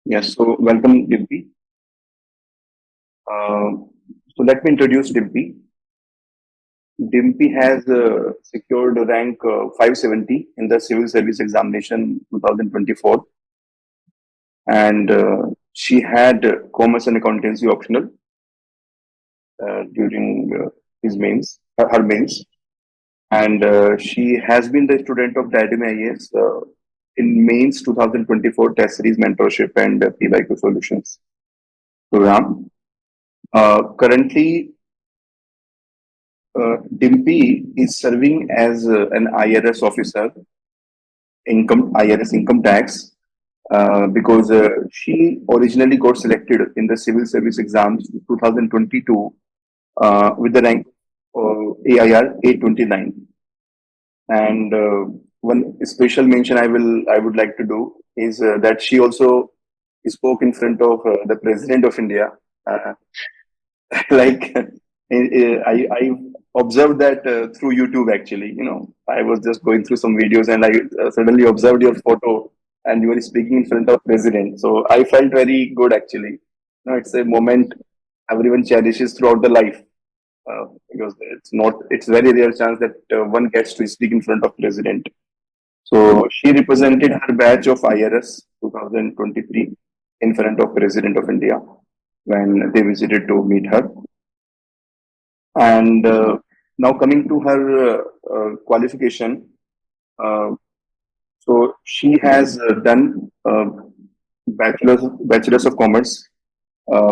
Yes, so welcome, Dimpy. Uh, so let me introduce Dimpy. Dimpy has secured rank 570 in the Civil Service Examination 2024, and she had Commerce and Accountancy optional during his mains, her mains, and she has been the student of Diadem IAS in mains 2024 test series mentorship and PYQ solutions program. Currently, Dimpy is serving as an IRS officer, income IRS income tax, because she originally got selected in the civil service exams 2022 with the rank AIR 829. And one special mention I would like to do is that she also spoke in front of the President of India. Uh, like I observed that through YouTube actually. I was just going through some videos and I suddenly observed your photo and you were speaking in front of president. So I felt very good actually. It's a moment everyone cherishes throughout the life because it's very rare chance that one gets to speak in front of president. So she represented her batch of IRS 2023 in front of President of India when they visited to meet her. And now coming to her qualification, uh, so she has done bachelor's of commerce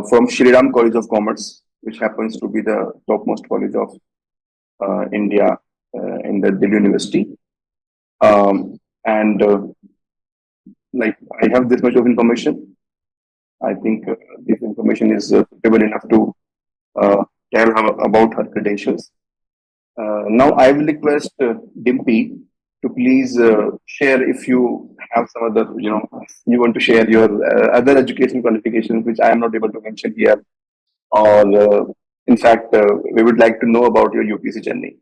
from Shri Ram College of Commerce, which happens to be the topmost college of India in the Delhi University. And like I have this much of information. I think this information is suitable enough to tell her about her credentials. Now, I will request Dimpy to please share if you have some other, you want to share your other education qualifications, which I am not able to mention here, or in fact, we would like to know about your UPC journey.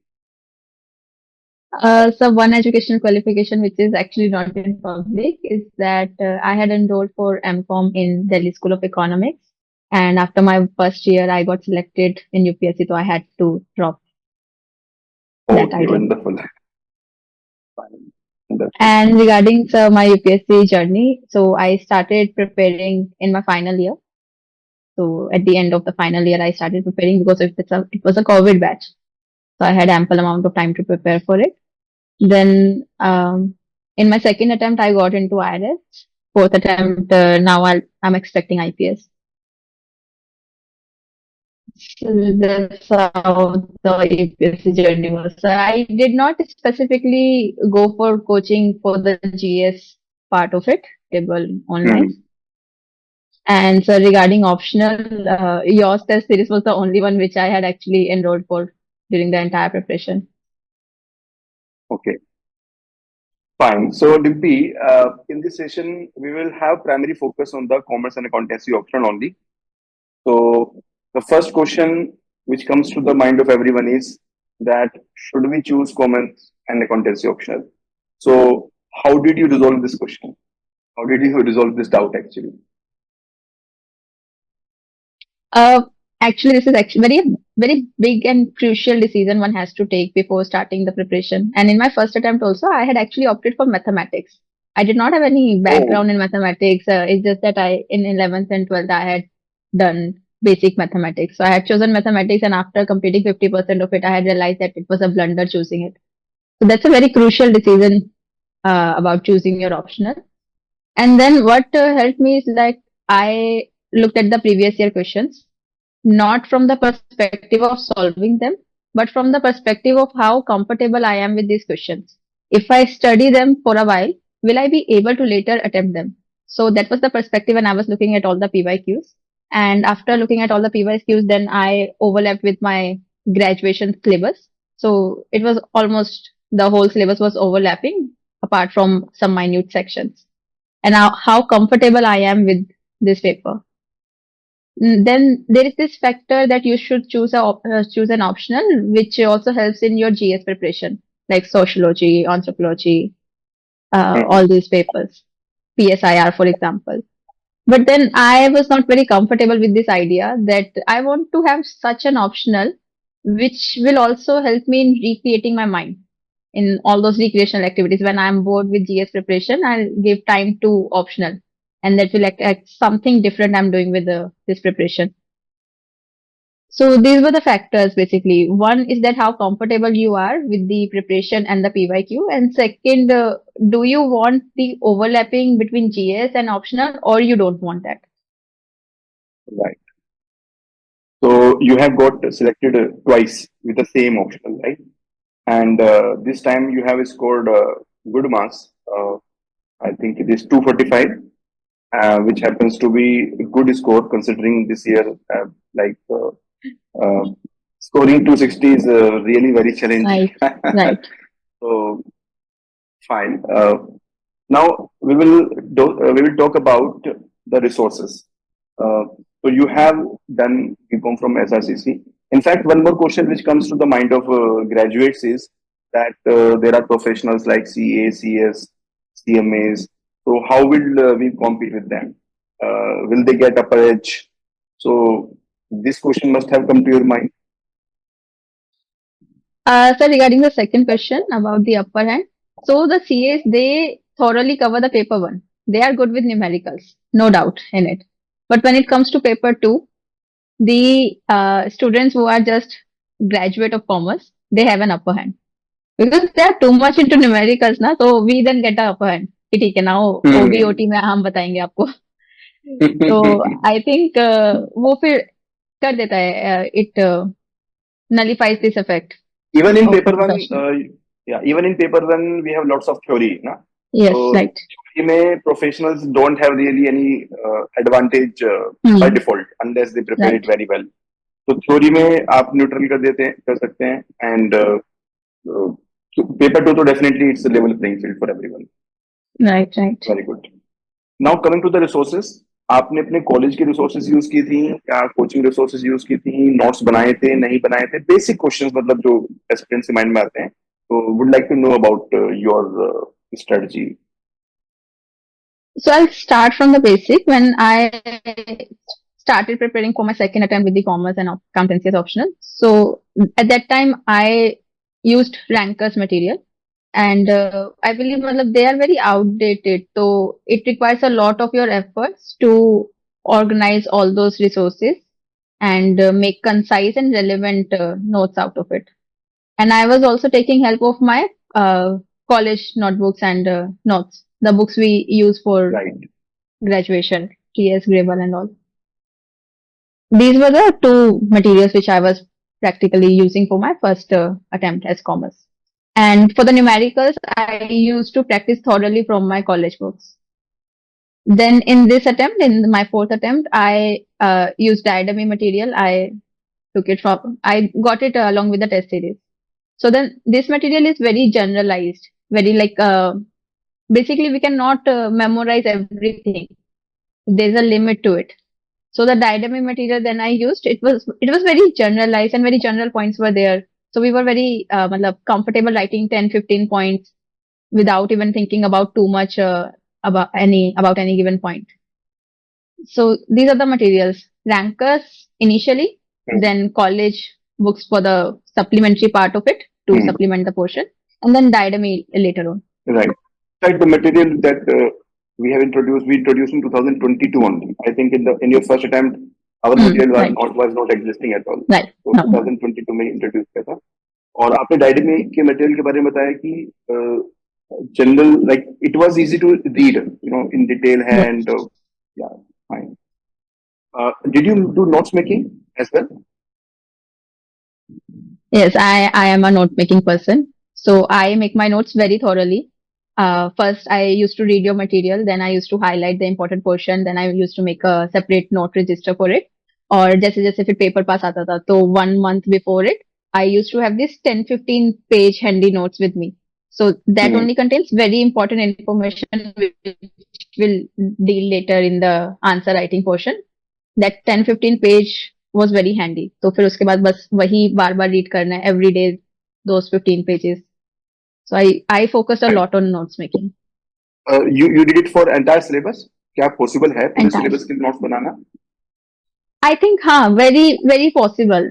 So one educational qualification which is actually not in public is that I had enrolled for MCOM in Delhi School of Economics, and after my first year, I got selected in UPSC, so I had to drop that Okay, idea. wonderful. Fine. Wonderful. And regarding my UPSC journey, so I started preparing in my final year. So at the end of the final year, I started preparing because it was a COVID batch, so I had ample amount of time to prepare for it. Then in my second attempt, I got into IRS. Fourth attempt, now I'm expecting IPS. So that's how the UPSC journey was. So I did not specifically go for coaching for the GS part of it, table online. Hmm. And so regarding optional, yours test series was the only one which I had actually enrolled for during the entire preparation. Okay, fine. So, Dimpy, in this session, we will have primary focus on the commerce and accountancy option only. So the first question which comes to the mind of everyone is that should we choose commerce and accountancy optional? So how did you resolve this question? How did you resolve this doubt actually? Uh, Actually, this is actually very big and crucial decision one has to take before starting the preparation. And in my first attempt also, I had actually opted for mathematics. I did not have any Oh, background in mathematics. It's just that I, in 11th and 12th, I had done basic mathematics. So I had chosen mathematics, and after completing 50% of it, I had realized that it was a blunder choosing it. So that's a very crucial decision about choosing your optional. And then what helped me is like I looked at the previous year questions not from the perspective of solving them, but from the perspective of how comfortable I am with these questions. If I study them for a while, will I be able to later attempt them? So that was the perspective when I was looking at all the PYQs. And after looking at all the PYQs, then I overlapped with my graduation syllabus. So it was almost the whole syllabus was overlapping apart from some minute sections. And how comfortable I am with this paper. Then there is this factor that you should choose an optional, which also helps in your GS preparation, like sociology, anthropology, hmm. all these papers, PSIR, for example. But then I was not very comfortable with this idea that I want to have such an optional which will also help me in recreating my mind in all those recreational activities. When I'm bored with GS preparation, I'll give time to optional, and that will act as something different I'm doing with this preparation. So these were the factors basically. One is that how comfortable you are with the preparation and the PYQ, and second, do you want the overlapping between GS and optional, or you don't want that? Right. So you have got selected twice with the same optional, right? And this time you have scored good marks. I think it is 245, which happens to be a good score considering this year, like uh, scoring 260 is really very challenging. Right, right. So fine. Now we will talk about the resources. So you have done BCom from SRCC. In fact, one more question which comes to the mind of graduates is that there are professionals like CA, CS, CMAs. So how will we compete with them? Will they get upper edge? So this question must have come to your mind. So regarding the second question about the upper hand, so the CAs they thoroughly cover the paper one. They are good with numericals, no doubt in it. But when it comes to paper two, the students who are just graduate of commerce, they have an upper hand because they are too much into numericals ना, so we then get the upper hand. कि ठीक है ना OBOT में हम बताएंगे आपको. तो I think वो फिर कर देता है it nullifies this effect Even in of paper one, professional. yeah, even in paper one, we have lots of theory, na? Yes, So right. theory में professionals don't have really any advantage by default unless they prepare it Right, very well. तो theory में आप neutral कर सकते हैं and paper two तो definitely it's a level playing field for everyone. right, right. Very good. Now coming to the resources, आपने अपने college की रिसोर्सेज यूज की थी या कोचिंग रिसोर्सेज यूज की थी, नोट्स बनाए थे नहीं बनाए थे, बेसिक क्वेश्चंस मतलब जो एस्पिरेंट्स के माइंड में आते हैं, तो would like to know about your strategy. So I'll start from the basic. When I started preparing for my second attempt with the commerce and accountancy as optional, so at that time I used Ranker's material, and I believe matlab, they are very outdated. So it requires a lot of your efforts to organize all those resources and make concise and relevant notes out of it. And I was also taking help of my college notebooks and notes, the books we use for Right. graduation, TS Grable and all. These were the two materials which I was practically using for my first attempt as commerce. And for the numericals, I used to practice thoroughly from my college books. Then in this attempt, in my fourth attempt, I used diadomy material. I I got it along with the test series. So then this material is very generalized, very like, basically we cannot memorize everything. There's a limit to it. So the diadomy material then I used, it was very generalized and very general points were there. So we were very matlab, comfortable writing 10, 15 points without even thinking about too much about any given point. So these are the materials. Rankers initially, then college books for the supplementary part of it to supplement the portion, and then diadomy later on. Right. Right. The material that we introduced in 2022 only. I think in your first attempt, our material right. was not existing at all. Right. So No. 2022 में introduce किया था. और आपने डायडमी के material के बारे में बताया कि general like it was easy to read, you know, in detail है Yes. एंड या fine. Did you do notes making as well? Yes, I am a note making person. So I make my notes very thoroughly. First, I used to read your material, then I used to highlight the important portion, then I used to make a separate note register for it. और जैसे जैसे फिर paper pass आता था तो 1 month before it, I used to have this 10-15 page handy notes with me. So that only contains very important information which will deal later in the answer writing portion. That 10-15 page was very handy. तो फिर उसके बाद बस वही बार बार read करना है every day those 15 pages. So I focused a lot on notes making. You did it for entire syllabus? क्या possible है पूरे entire. सिलेबस के नोट्स बनाना? I think हाँ, very very possible.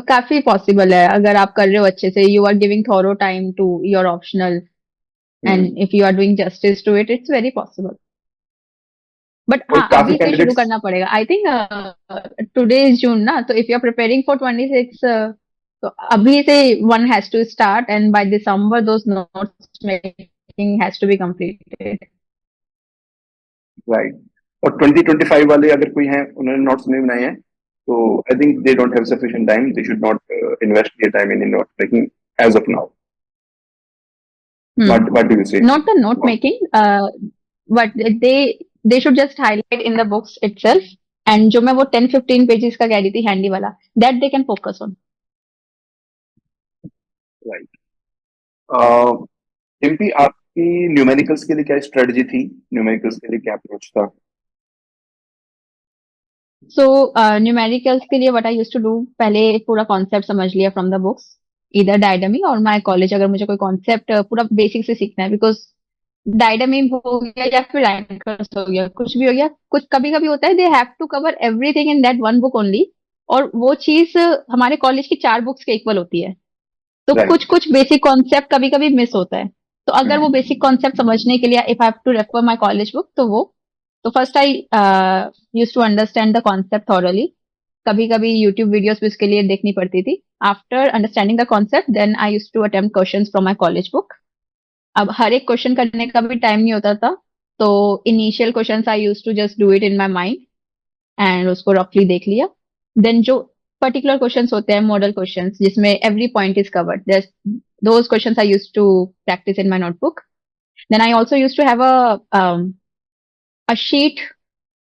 काफी पॉसिबल है अगर आप कर रहे हो अच्छे से. You are giving thorough time to your optional, and if you are doing justice to it, it's very possible. But और हाँ, काफी अभी से शुरू कैंडिडेट्स, करना पड़ेगा. I think today is June ना, तो if you are preparing for 26, तो अभी से one has to start, and by December those notes making has to be completed. Right, और 2025 वाले अगर कोई हैं उन्होंने नोट्स नहीं बनाए हैं, तो I think they don't have sufficient time, they should not invest their time in note making as of now. What do you say? Not the note making, but they should just highlight in the books itself, and जो मैं वो 10-15 pages का कह रही थी handy वाला, that they can focus on. Right. MP, आपकी numericals के लिए क्या स्ट्रेटजी थी? न्यूमेरिकल्स के लिए क्या अप्रोच था? So numericals के लिए what I used to do, पहले एक पूरा concept समझ लिया from the books, either डायडमी और माय कॉलेज. अगर मुझे कोई concept पूरा बेसिक से सीखना है, because डायडमी हो गया या फिर रैंकर्स हो गया, कुछ भी हो गया, कुछ कभी कभी होता है they have to cover everything in that one book only, और वो चीज हमारे कॉलेज की 4 बुक्स के इक्वल होती है. तो राइट. कुछ कुछ बेसिक कॉन्सेप्ट कभी कभी मिस होता है. तो अगर वो बेसिक कॉन्सेप्ट समझने के लिए if I have to refer my college book, तो वो, तो first I use to understand the concept thoroughly. कभी कभी यूट्यूब वीडियोस भी उसके लिए देखनी पड़ती थी. After understanding the concept, then I use to attempt questions from my college book. अब हर एक क्वेश्चन करने का भी टाइम नहीं होता था, तो initial questions I use to just do it in my mind, and उसको रफली देख लिया. देन जो पर्टिकुलर क्वेश्चंस होते हैं, मॉडल क्वेश्चंस, जिसमें every point is covered, those questions I use to practice in my notebook. Then I also use to have a sheet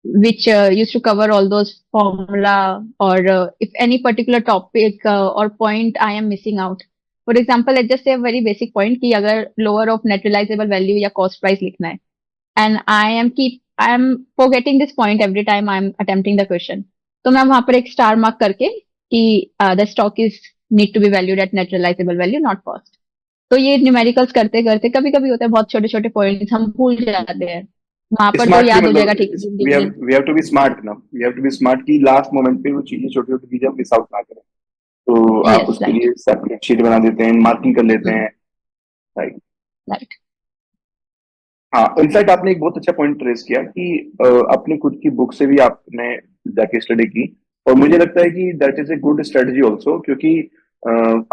which used to cover all those formula, or if any particular topic or point I am missing out. For example, let's just say a very basic point कि अगर lower of net realizable value या cost price लिखना है, and I am forgetting this point every time I am attempting the question. तो मैं वहां पर एक स्टार मार्क करके कि the stock is need to be valued at net realizable value, not cost. तो ये न्यूमेरिकल्स करते करते कभी कभी होता है बहुत छोटे छोटे पॉइंट्स हम भूल जाते हैं. वहां पर तो स्मार्ट भी याद हो जाएगा मतलब, ठीक है जिंदगी में. We have to be smart ना, we have to be smart की लास्ट मोमेंट पे वो चीजें छोटी छोटी चीजें मिस आउट ना करें. तो आप यस, उसके राइट. लिए सेपरेट शीट बना देते हैं, मार्किंग कर लेते हैं. राइट. राइट. हाँ, इनफैक्ट आपने एक बहुत अच्छा पॉइंट रेस किया कि अपनी खुद की बुक से भी आपने जाके स्टडी की, और मुझे लगता है कि that is a good strategy also, क्योंकि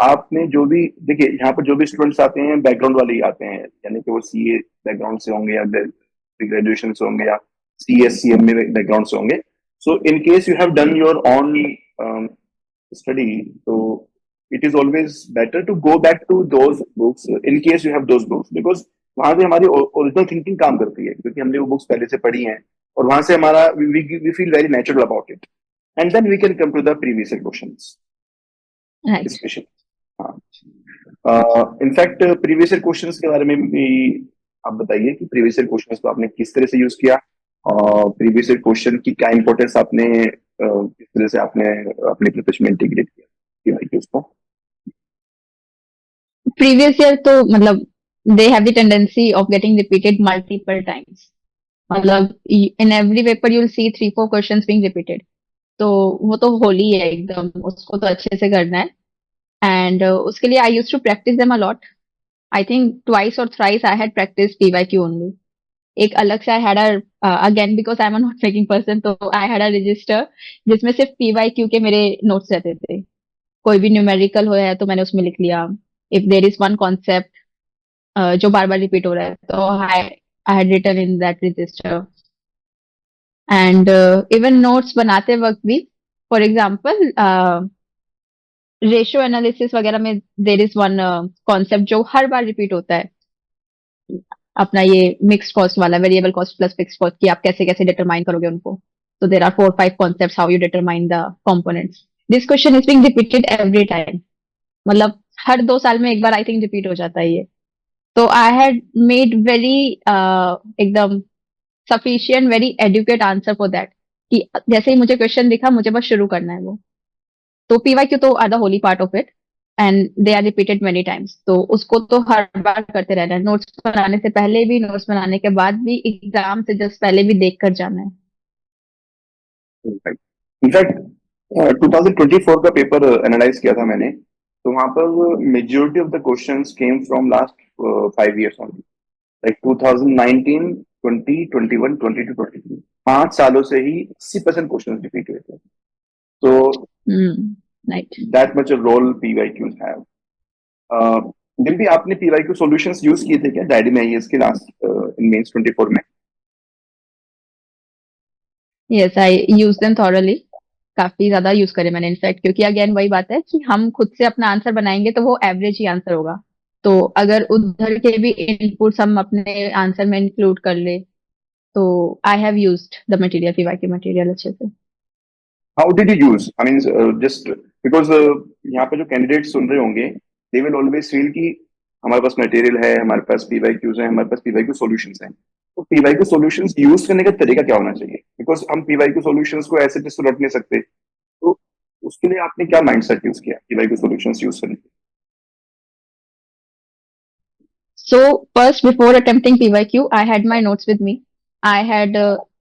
आपने जो भी देखिए, यहाँ पर जो भी स्टूडेंट्स आते हैं बैकग्राउंड वाले ही आते हैं, यानी कि वो सीए बैकग्राउंड से होंगे या ग्रेजुएशन से होंगे या सीएस सीएम में बैकग्राउंड से होंगे. So in case you have done your own study, तो it is always better to go back to those books in case you have those books, because वहां से हमारी ओरिजिनल थिंकिंग काम करती है, क्योंकि हमने वो बुक्स पहले से पढ़ी हैं, और वहां से हमारा we feel very natural about it, and then we can come to the previous questions right. Specially. हाँ, इनफैक्ट प्रीवियस क्वेश्चंस के बारे में भी आप बताइए कि प्रीवियस क्वेश्चंस को आपने किस तरह से यूज किया, और प्रीवियस क्वेश्चन की क्या इंपॉर्टेंस आपने किस तरह से आपने अपनी प्रिपरेशन में इंटीग्रेट किया उसको. प्रीवियस ईयर तो मतलब they have the tendency of getting repeated multiple times. मतलब in every paper you will see 3-4 questions being repeated. तो वो तो होली है एकदम, उसको तो अच्छे से करना है. एंड उसके लिए I use to practise them a lot. I think twice और thrice I had practice PYQ only. एक अलग से I had again because I am a note making person, तो आई हैड अ रजिस्टर जिसमें सिर्फ PYQ के मेरे notes रहते थे. कोई भी न्यूमेरिकल हो है तो मैंने उसमें लिख लिया. If there is one concept जो बार बार रिपीट हो रहा है, तो I had written in that register. And even notes बनाते वक्त भी, फॉर एग्जाम्पल रेशियो एनालिसिस वगैरह में देर इज वन कॉन्सेप्ट जो हर बार रिपीट होता है, अपना ये मिक्स्ड कॉस्ट वाला, variable cost plus fixed cost, की आप कैसे कैसे डिटरमाइन करोगे उनको. तो there are 4-5 concepts how you determine the components. This question is being repeated every time. मतलब हर 2 साल में एक बार आई थिंक रिपीट हो जाता है ये. तो आई हैड मेड वेरी एकदम सफिशिएंट, very adequate answer for that, कि जैसे ही मुझे क्वेश्चन दिखा मुझे बस शुरू करना है वो. तो पीवाईक्यू तो are the whole part of it. And they are repeated many times, तो उसको तो हर बार करते रहना है, नोट्स बनाने से पहले भी, नोट्स बनाने के बाद भी, एग्जाम से जस्ट पहले भी देख कर जाना है। इनफैक्ट 2024 का पेपर एनालाइज किया था मैंने, तो वहां पर majority of the questions came from last 5 years only, like 2019, 20, 21, 22, 23, 5 सालों से ही 80% क्वेश्चंस रिपीट हुए थे. So right. that much a role PYQs have. दिल भी आपने PYQ solutions यूज किए थे क्या डायरी में इसके लास्ट इन मेंस 24 में? यस, आई यूज देम थॉरली, काफी ज्यादा यूज करे मैंने इनफैक्ट, क्योंकि अगेन वही बात है कि हम खुद से अपना आंसर बनाएंगे तो वो एवरेज ही आंसर होगा, तो अगर उधर के भी इनपुट्स हम अपने आंसर में इंक्लूड कर ले, तो I have used the material, PYQ material अच्छे से। How did you use, I mean just because यहाँ पे जो कैंडिडेट सुन रहे होंगे, दे विल ऑलवेज फील कि हमारे पास मटेरियल है, हमारे पास PYQs है, हमारे पास PYQ सॉल्यूशंस हैं, तो PYQ सॉल्यूशंस यूज करने का तरीका क्या होना चाहिए? बिकॉज हम PYQ सॉल्यूशंस को ऐसे तो रट नहीं सकते, तो उसके लिए आपने क्या माइंडसेट यूज किया PYQ सॉल्यूशंस यूज करने के So first, before attempting PYQ, I had my notes with me. I had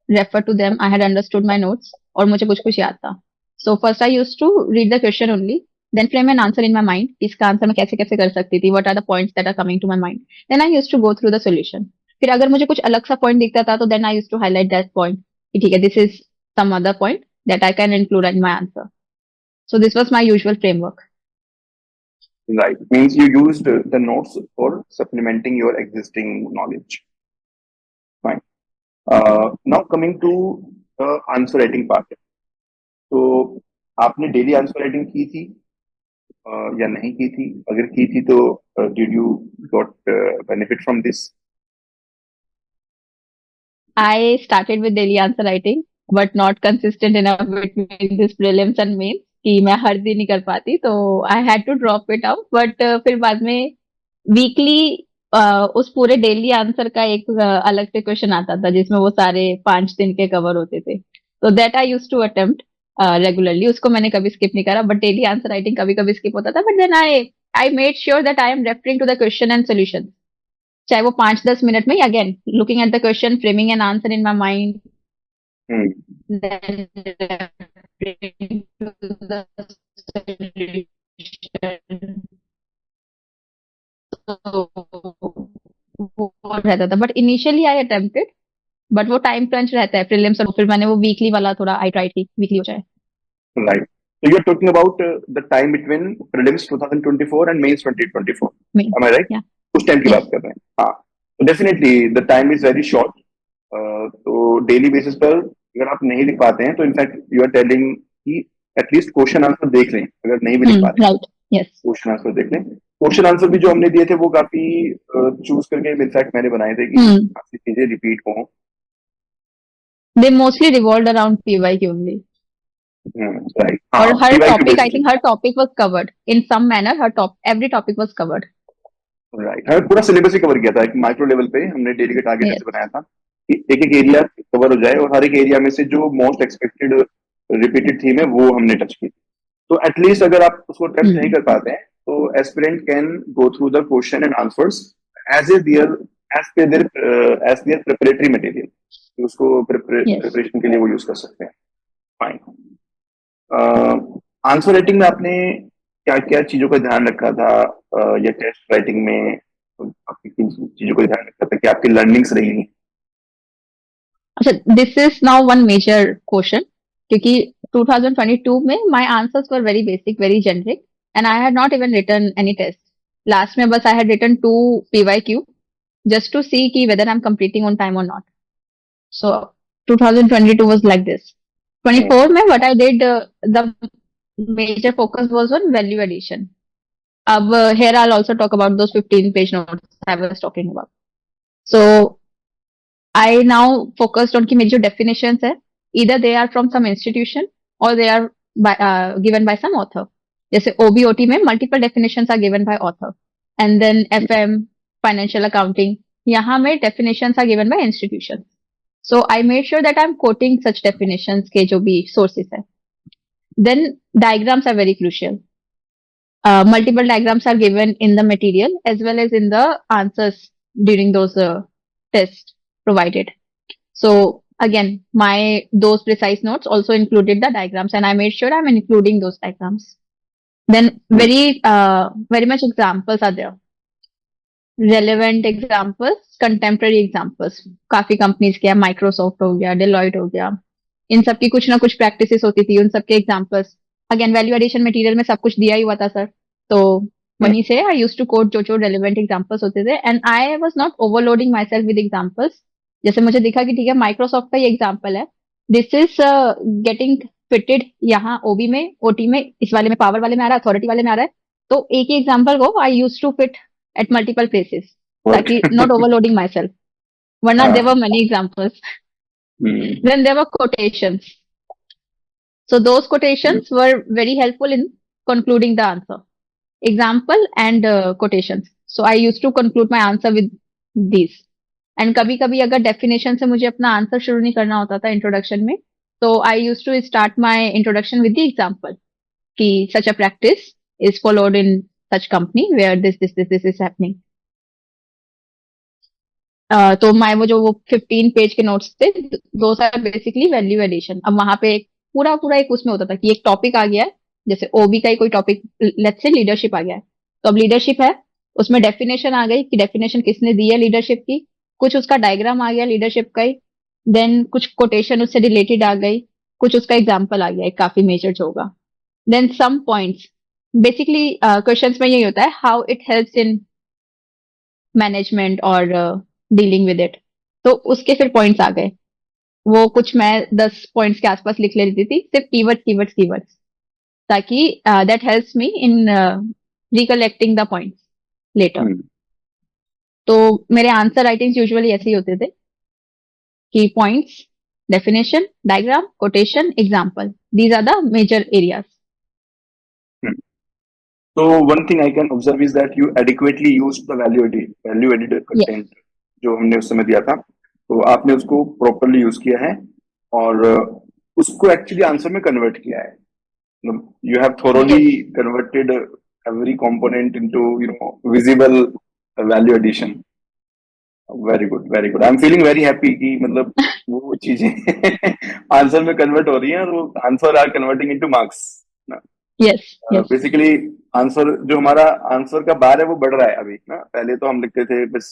referred to them. I had understood my notes, और मुझे कुछ कुछ याद था. So first, I used to read the question only, then frame an answer in my mind. इसका answer मैं कैसे कैसे कर सकती थी? What are the points that are coming to my mind? Then I used to go through the solution. फिर अगर मुझे कुछ अलग सा पॉइंट दिखता था, तो then I used to highlight that point. कि ठीक है, this is some other point that I can include in my answer. So this was my usual framework. Right. Means you used the notes for supplementing your existing knowledge. Fine. Now coming to the answer writing part. तो आपने daily answer writing की थी या नहीं की थी? अगर की थी तो did you got benefit from this? I started with daily answer writing, but not consistent enough between this prelims and mains कि मैं हर दिन नहीं कर पाती, तो I had to drop it out. But फिर बाद में वीकली उस पूरे डेली आंसर का एक अलग से क्वेश्चन आता था, जिसमें वो सारे 5 दिन के कवर होते थे, तो that I use to attempt regularly. उसको मैंने कभी स्किप नहीं करा, बट डेली आंसर राइटिंग कभी कभी स्किप होता था. But then I made sure that I am referring to the question and solution, चाहे वो 5-10 मिनट में, again looking at the question, framing an answer in my mind, then referring to the solution. So, वो रहता था, but initially I attempted, but वो time crunch रहता है prelims, और फिर मैंने वो वीकली वाला थोड़ा आई ट्राई की वीकली हो जाए. Right. So you're talking about the time between prelims 2024 and mains 2024. Main. Am I right? Yeah. उस टाइम की Yes. बात कर रहे हैं. हाँ. So definitely the time is very short. तो डेली बेसिस पर अगर आप नहीं लिख पाते हैं, तो इनफैक्ट यू आर टेलिंग कि एटलीस्ट क्वेश्चन आंसर देख लें. अगर नहीं भी लिख पा रहे हैं, राइट. यस. क्वेश्चन आंसर देख लें. क्वेश्चन आंसर भी जो हमने दिए थे वो काफी चूज करके इनफैक्ट मैंने बनाए थे कि काफी चीजें रिपीट हो. They mostly revolved around PYQ only. Right. और हर टॉपिक, आई थिंक हर topic was covered in some manner, every topic was covered. Right. हमें पूरा सिलेबस ही कवर किया था. एक माइक्रो लेवल पे हमने डेली का टारगेट ऐसे बनाया था कि एक एक एरिया कवर हो जाए, और हर एक एरिया में से जो मोस्ट एक्सपेक्टेड रिपीटेड थीम है वो हमने टच की. तो एटलीस्ट अगर आप उसको टच नहीं कर पाते हैं, तो aspirant can go through the question and answers as their preparatory material. उसको प्रिपरेशन के लिए वो यूज कर सकते हैं. फाइन. आंसर राइटिंग में आपने क्या क्या चीजों का ध्यान रखा था, या टेस्ट राइटिंग में आपकी किन चीजों का ध्यान रखा था कि आपकी लर्निंग्स रही? अच्छा, this is now one major question, क्योंकि 2022 में my answers were very basic, very generic, and I had not even written any test. Last में बस I had written 2 PYQ just to see ki whether I'm completing on time or not. So 2022 was like this. 24 में what I did, the major focus was on value addition. अब here I'll also talk about those 15-page notes I was talking about. So I now focused on कि मेरी जो definitions है, either they are from some institution or they are given by some author. जैसे OBOT में multiple definitions are given by author, and then FM, financial accounting, यहाँ में definitions are given by institutions. So I made sure that I'm quoting such definitions के जो भी sources है. Then diagrams are very crucial. multiple diagrams are given in the material as well as in the answers during those tests provided. So again, those precise notes also included the diagrams, and I made sure I'm including those diagrams. Then very much examples are there. Relevant examples, contemporary examples. काफी companies के, Microsoft हो गया, Deloitte हो गया, इन सब की कुछ ना कुछ प्रैक्टिसेस होती थी, उन सबके examples. Again value addition material में सब कुछ दिया ही हुआ था सर, तो वहीं से आई यूज्ड टू कोट जो रेलेवेंट एग्जांपल्स होते थे, and I was not overloading my self with examples. जैसे मुझे दिखा कि ठीक है माइक्रोसॉफ्ट का ये एग्जांपल है, दिस इज गेटिंग फिटेड यहाँ ओबी में, ओटी में, इस वाले में, पावर वाले में आ रहा है, अथॉरिटी वाले में आ रहा है, तो एक ही एग्जांपल को I used to fit at multiple places, ताकि not overloading myself. वरना there were many examples. Then there were quotations. So those quotations were very helpful in concluding the answer. Example and quotations. So I used to conclude my answer with these. And कभी-कभी अगर definition से मुझे अपना answer शुरू नहीं करना होता था introduction में, तो I used to start my introduction with the example. कि such a practice is followed in such company where this is happening. तो मैं वो 15 पेज के नोट्स थे, those are basically value addition. अब वहां पे पूरा एक उसमें होता था कि एक टॉपिक आ गया है, जैसे ओबी का ही कोई टॉपिक, लेट्स से लीडरशिप आ गया है, तो अब लीडरशिप है, उसमें डेफिनेशन आ गई कि डेफिनेशन किसने दी है लीडरशिप की, कुछ उसका डायग्राम आ गया लीडरशिप का ही, देन कुछ कोटेशन उससे रिलेटेड आ गई, कुछ उसका एग्जाम्पल आ गया, एक काफी मेजर जो होगा, then some points. Basically questions में यही होता है how it helps in management और डीलिंग विद इट, तो उसके फिर पॉइंट्स आ गए, वो कुछ मैं 10 पॉइंट्स के आसपास लिख लेती थी, सिर्फ कीवर्ड्स, ताकि that helps me in recollecting the points later. तो मेरे आंसर राइटिंग्स यूजुअली ऐसे ही होते थे कि points, definition, diagram, quotation, example, these are the major areas. So one thing I can observe is that you adequately used the value added content जो हमने उस समय दिया था, तो आपने उसको प्रॉपरली यूज किया है और उसको एक्चुअली आंसर में कन्वर्ट किया है. You have thoroughly converted every component into visible value addition. Very good, very good. I'm feeling very happy कि मतलब वो चीजें आंसर में कन्वर्ट हो रही हैं और वो answer are converting into marks. Yes. Basically answer जो हमारा आंसर का बार है वो बढ़ रहा है अभी ना. पहले तो हम लिखते थे बस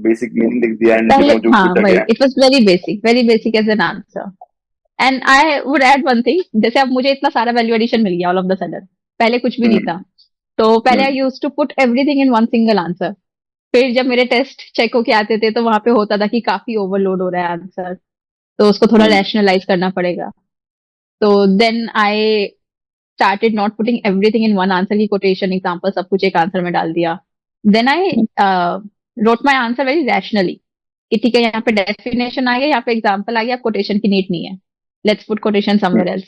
बेसिक मीनिंग लिख दिया एंड जो पूछा गया. It was very basic as an answer. And I would add one thing, जैसे अब मुझे इतना सारा वैल्यू एडिशन मिल गया ऑल ऑफ द सडन, पहले कुछ भी नहीं था, तो पहले I used to put everything in one single answer. फिर जब मेरे टेस्ट चेक होके आते थे तो वहां पे होता था कि काफी ओवरलोड हो रहा है आंसर, तो उसको थोड़ा रैशनलाइज करना पड़ेगा. तो then I started not putting everything in one answer की quotation, example, सब कुछ एक आंसर में डाल दिया. Then I wrote my answer very rationally कि ठीक है यहाँ पे definition आ गया, यहाँ पे example आ गया, quotation की नीड नहीं है, let's put quotation somewhere else.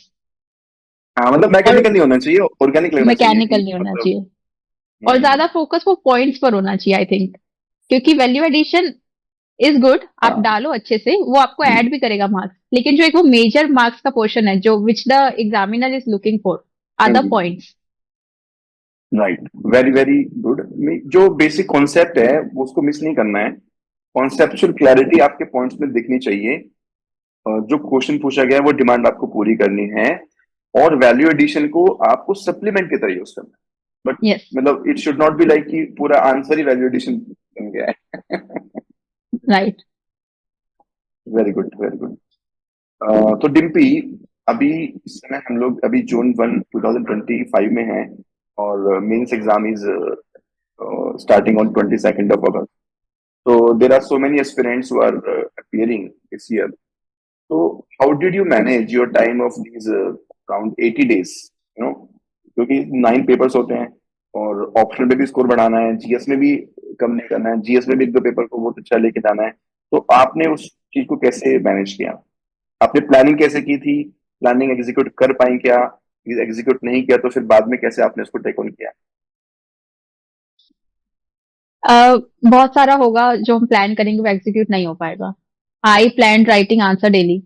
हाँ मतलब मैकेनिकल नहीं होना चाहिए, ऑर्गेनिक लगना चाहिए. मैकेनिकल नहीं होना चाहिए और ज्यादा फोकस वो पॉइंट्स पर होना चाहिए आई थिंक, क्योंकि वैल्यू एडिशन इज गुड, आप डालो अच्छे से, वो आपको ऐड भी करेगा मार्क्स, लेकिन जो एक वो मेजर मार्क्स का पोर्शन है जो which the examiner is looking for other points. Right, very very good. जो बेसिक कॉन्सेप्ट है वो उसको मिस नहीं करना है. कॉन्सेप्चुअल क्लैरिटी आपके पॉइंट्स में दिखनी चाहिए. जो क्वेश्चन पूछा गया है वो डिमांड आपको पूरी करनी है और वैल्यू एडिशन को आपको सप्लीमेंट की तरह यूज करना है. बट मतलब it should not be like कि पूरा आंसर ही वैल्यू एडिशन बन गया है. Right, very good, very good. तो डिम्पी, अभी इस समय हम लोग अभी जून 1, 2025 में हैं और mains exam is starting on 22nd of August. So there are so many aspirants who are appearing this year. So how did you manage your time of these around 80 days? क्योंकि 9 पेपर्स होते हैं और optional में भी score बढ़ाना है, GS में भी कम नहीं करना है, जीएस में भी 1-2 पेपर को बहुत अच्छा लेके जाना है. तो आपने उस चीज को कैसे मैनेज किया? आपने प्लानिंग कैसे की थी? प्लानिंग एग्जीक्यूट कर पाई क्या? एग्जीक्यूट नहीं किया तो फिर बाद में कैसे आपने उसको टेक ऑन किया? बहुत सारा होगा जो हम प्लान करेंगे वो एग्जीक्यूट नहीं हो पाएगा. I plan writing answer daily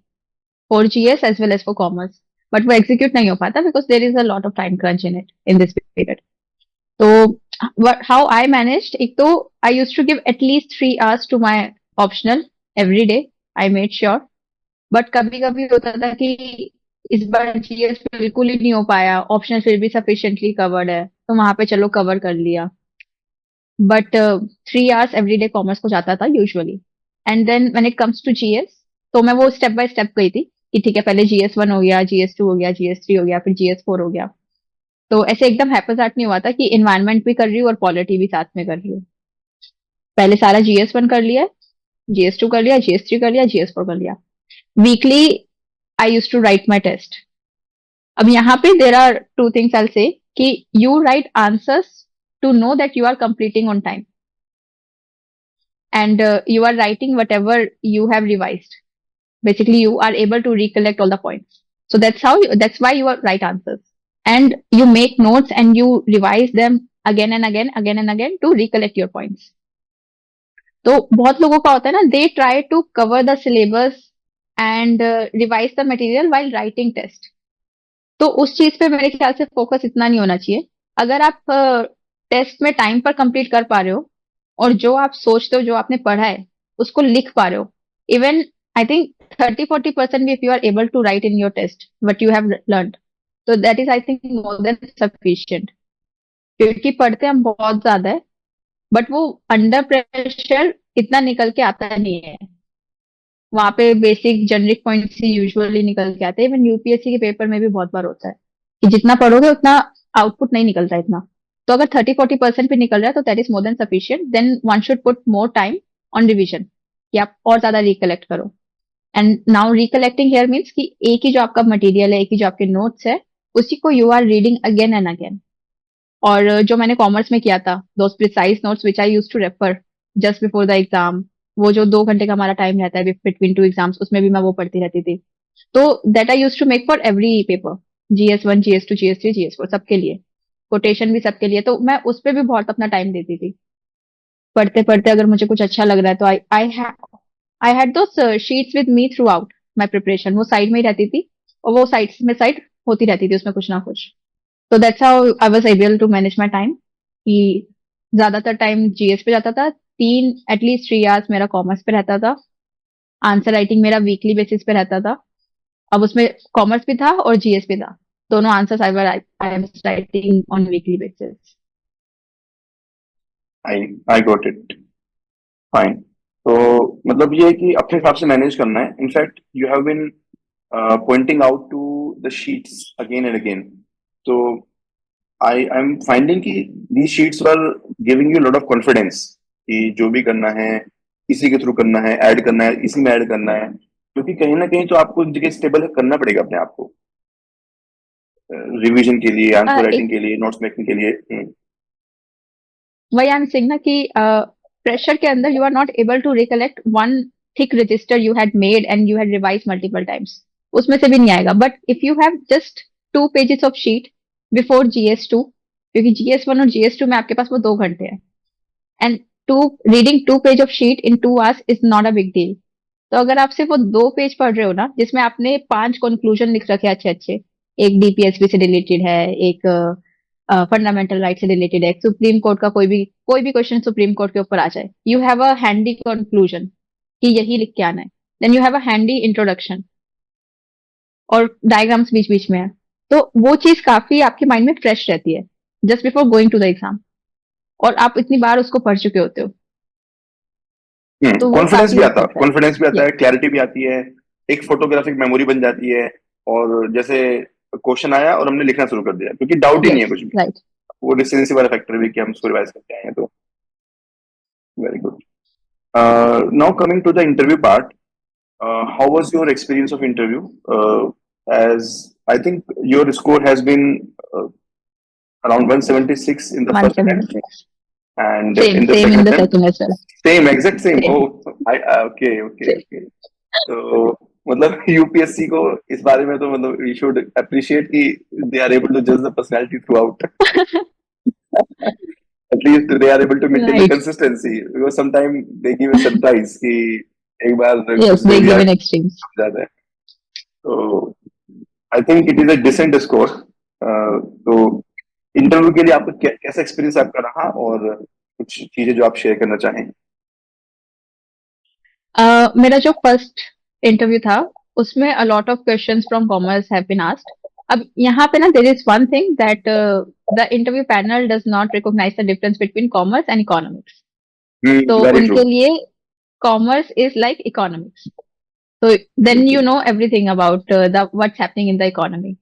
for GS as well as for commerce, but वो एग्जीक्यूट नहीं हो पाता because there is a lot of time crunch in this period. तो how I managed, एक तो I used to give at least 3 hours to my optional every day. I made sure. But कभी कभी होता था कि इस बार जीएस बिल्कुल ही नहीं हो पाया, ऑप्शन फिर भी सफिशिएंटली कवर्ड है, तो वहां पे चलो कवर कर लिया. But 3 hours every day commerce को जाता था usually. And then when it comes to GS, तो मैं वो स्टेप बाय स्टेप गई थी कि ठीक है, पहले जीएस 1 हो गया, जीएस 2 हो गया, जीएस 3 हो गया, फिर जीएस 4 हो गया. तो ऐसे एकदम हैपजार्ट नहीं हुआ था कि इन्वायरमेंट भी कर रही हूँ और पॉलिटी भी साथ में कर रही हूँ. पहले सारा जीएस 1 कर लिया, जीएस 2 कर लिया, जीएस 3 कर लिया, जीएस 4 कर लिया. Weekly I use to write my test. अब यहाँ पे there are two things I say कि you write answers to know that you are completing on time, and you are writing whatever you have revised. Basically, you are able to recollect all the points. So that's why you are right answers. And you make notes and you revise them again and again, again and again to recollect your points. तो बहुत लोगों का होता है ना, they try to cover the syllabus and revise the material while writing test. तो उस चीज पे मेरे ख्याल से फोकस इतना नहीं होना चाहिए. अगर आप टेस्ट में टाइम पर कंप्लीट कर पा रहे हो और जो आप सोचते हो, जो आपने पढ़ा है, उसको लिख पा रहे हो, इवन आई थिंक 30-40% भी, if you are able to write in your test what you have learned, तो that is I think more than sufficient. क्योंकि पढ़ते हम बहुत ज्यादा है, बट वो अंडर प्रेशर इतना निकल के आता नहीं है. वहां पे बेसिक जेनरिक पॉइंट्स ही यूजुअली निकल के आते हैं. इवन यूपीएससी के पेपर में भी बहुत बार होता है कि जितना पढ़ोगे उतना आउटपुट नहीं निकलता इतना. तो अगर 30-40% भी निकल रहा है तो that is more than sufficient. Then one should put more time on revision कि आप और ज्यादा रिकलेक्ट करो. And now recollecting here means कि एक ही जो आपका मटेरियल है, एक ही जो आपके नोट्स है, उसी को you are reading again and again. और जो मैंने कॉमर्स में किया था, those precise notes which I use to refer just before the exam, वो जो 2 घंटे का हमारा टाइम रहता है बिटवीन टू एग्जाम्स, उसमें भी मैं वो पढ़ती रहती थी. तो that I use to make for every paper, GS 1, GS 2, GS 3, GS 4, सबके लिए, कोटेशन भी सबके लिए. तो मैं उस पर भी बहुत अपना टाइम देती थी. पढ़ते पढ़ते अगर मुझे कुछ अच्छा लग रहा है तो I had those sheets with me through out my preparation. वो साइड में ही रहती थी और वो साइड में साइड होती रहती थी उसमें कुछ ना कुछ. तो that's how I was able to manage my time कि ज्यादातर टाइम जीएस पे जाता था. एटलीस्ट 3 hours मेरा कॉमर्स पे रहता था. आंसर राइटिंग मेरा वीकली बेसिस पे रहता था. अब उसमें कॉमर्स भी था और जीएस भी था. दोनों answers I am writing on weekly basis. I got it. Fine. तो मतलब ये है कि अपने हिसाब से मैनेज करना है. In fact you have been pointing out to the sheets again and again. So I'm finding कि these sheets were giving you a lot of confidence कि जो भी करना है इसी के थ्रू करना है, ऐड करना है, इसी में ऐड करना है. क्योंकि कहीं ना कहीं तो आपको जगह स्टेबल करना पड़ेगा अपने आप को, रिवीजन के लिए, आंसर राइटिंग के लिए, नोट्स मेकिंग के लिए. वही आई एम सेइंग ना कि प्रेशर के अंदर you are not able to recollect one thick register you had made and you had revise multiple times, उसमें से भी नहीं आएगा. But if you have just 2 pages of sheet before GS 2, क्योंकि जीएस 1 और जीएस 2 में आपके पास वो 2 घंटे हैं, and to reading 2 page of sheet in 2 hours is not a big deal. तो अगर आप सिर्फ वो 2 पेज पढ़ रहे हो ना, जिसमें आपने 5 कंक्लूजन लिख रखे हैं अच्छे अच्छे, एक डीपीएसपी से रिलेटेड है, एक फंडामेंटल राइट से रिलेटेड है, सुप्रीम कोर्ट का कोई भी क्वेश्चन सुप्रीम कोर्ट के ऊपर आ जाए, you have a handy conclusion कि यही लिख के आना है. Then you have a handy introduction और डायग्राम्स बीच बीच में है. तो वो चीज काफी आपके माइंड में फ्रेश रहती है just before going to the exam, और आप इतनी बार उसको पढ़ चुके होते हो. तो वो कॉन्फिडेंस काफी भी वर्क आता है, करता है. कॉन्फिडेंस भी आता Yes, है, क्लैरिटी भी आती है, एक फोटोग्राफिक मेमोरी बन जाती है. और जैसे क्वेश्चन आया और हमने लिखना शुरू कर दिया, क्योंकि डाउट ही नहीं है yes, कुछ भी. right. वो रिसेंसी वाला फैक्टर भी कि हम उसको रिवाइज करके आए हैं. तो very good. Now coming to the interview part, how was your experience of interview? As I think your score has been uh, around 176 in the first attempt, 176. and Same, in the same second in the attempt, second as well. same, exact same. Same, Oh, okay, okay, same. okay. तो मतलब UPSC को इस बारे में तो मतलब we should appreciate कि they are able to जज the personality throughout. At least they are able to maintain the Right. Consistency, because sometime they give a surprise कि एक बार Yes, कुछ दे they दिया give in extremes. ज्यादा है. तो I think it is a decent score. तो interview के लिए आपका कैसा एक्सपीरियंस आपका रहा, और कुछ चीजें जो आप शेयर करना चाहें? मेरा जो फर्स्ट इंटरव्यू था उसमें a lot of questions from commerce have been asked. अब यहाँ पे ना there is one thing that the interview panel does not recognise the difference between commerce and economics. तो वेरी ट्रू. उनके लिए कॉमर्स इज लाइक इकोनॉमिक्स. तो then okay. You know everything about the what's happening in the economy.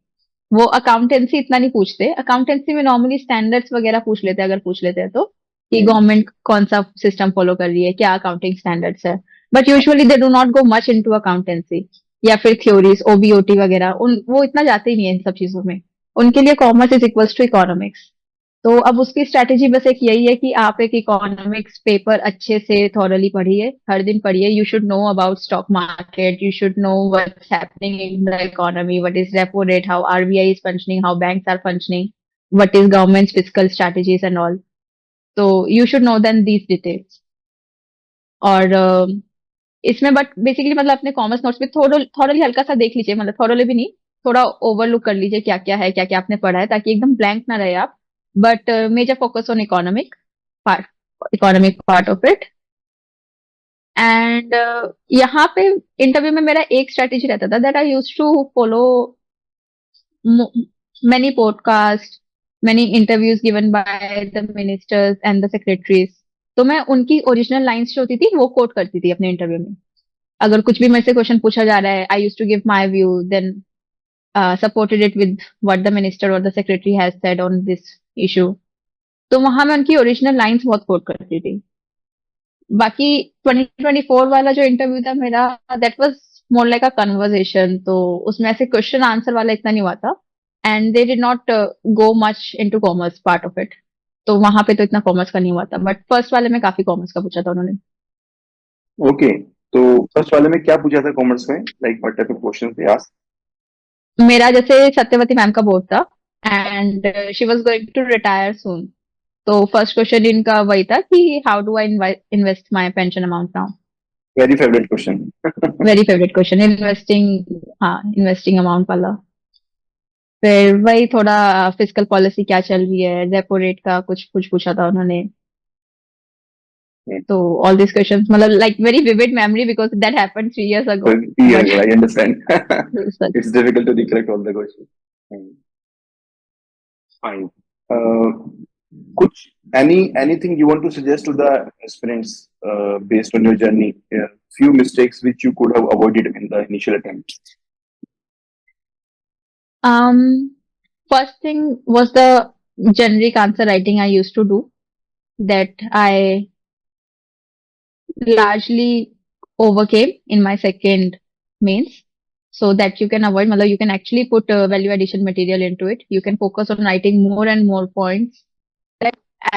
वो accountancy इतना नहीं पूछते. Accountancy में normally standards वगैरह पूछ लेते हैं, अगर पूछ लेते हैं तो, कि गवर्नमेंट कौन सा सिस्टम फॉलो कर रही है, क्या अकाउंटिंग स्टैंडर्ड्स है. But usually they do not go much into accountancy या फिर थ्योरीज ओबीओटी वगैरह. उन वो इतना जाते ही नहीं है इन सब चीजों में. उनके लिए commerce is equals to economics. तो अब उसकी स्ट्रैटेजी बस एक यही है कि आप एक इकोनॉमिक्स पेपर अच्छे से थॉरली पढ़िए, हर दिन पढ़िए. You should know about stock market, you should know what's happening in the economy, what is repo rate, how RBI is functioning, how banks are functioning, what is government's fiscal strategies and all. तो you should know then these details. और इसमें but basically मतलब अपने commerce notes में थोड़ा थोड़ा हल्का सा देख लीजिए, मतलब थोड़ा भी नहीं, थोड़ा ओवरलुक कर लीजिए क्या क्या है, क्या क्या आपने पढ़ा है, ताकि एकदम ब्लैंक ना रहे आप. But major focus on part economic part of it. And यहाँ पे इंटरव्यू में मेरा एक स्ट्रेटेजी रहता था that I use to follow many podcasts, many interviews given by the ministers and the secretaries. तो मैं उनकी ओरिजिनल लाइंस जो होती थी वो कोट करती थी अपने इंटरव्यू में. अगर कुछ भी मेरे से क्वेश्चन पूछा जा रहा है, I use to give my view, then supported it with what the minister और the secretary has said on this issue. तो वहां मैं उनकी ओरिजिनल लाइंस बहुत कोट करती थी. बाकी 2024 वाला जो इंटरव्यू था मेरा, that was more like a conversation. तो उसमें ऐसे क्वेश्चन आंसर वाला इतना नहीं हुआ था. And they did not go much into commerce part of it. तो वहां पे तो इतना कॉमर्स का नहीं हुआ था, बट फर्स्ट वाले में काफी कॉमर्स का पूछा था उन्होंने. ओके. तो फर्स्ट वाले में क्या पूछा था कॉमर्स में, like what type of question थे आस्क्ड? मेरा जैसे सत्यवती मैम का बोर्ड था and she was going to retire soon. तो फर्स्ट क्वेश्चन इनका वही था कि how do I invest my pension amount now. Very favourite question. Very favourite question, investing. हाँ, इन्वेस्टिंग अमाउंट वाला. फिर वही थोड़ा फिस्कल पॉलिसी क्या चल रही है, रेपो रेट का कुछ कुछ पूछा था उन्होंने. तो ऑल दिस क्वेश्चंस मतलब like very vivid memory because that happened 3 years ago. Yeah, but I understand. It's difficult to recollect all the questions. Fine. Kuch anything you want to suggest to the aspirants based on your journey? Few mistakes which you could have avoided in the initial attempt. First thing was the generic answer writing I used to do, that I largely overcame in my second mains. So that you can avoid, matlab you can actually put value addition material into it. You can focus on writing more and more points,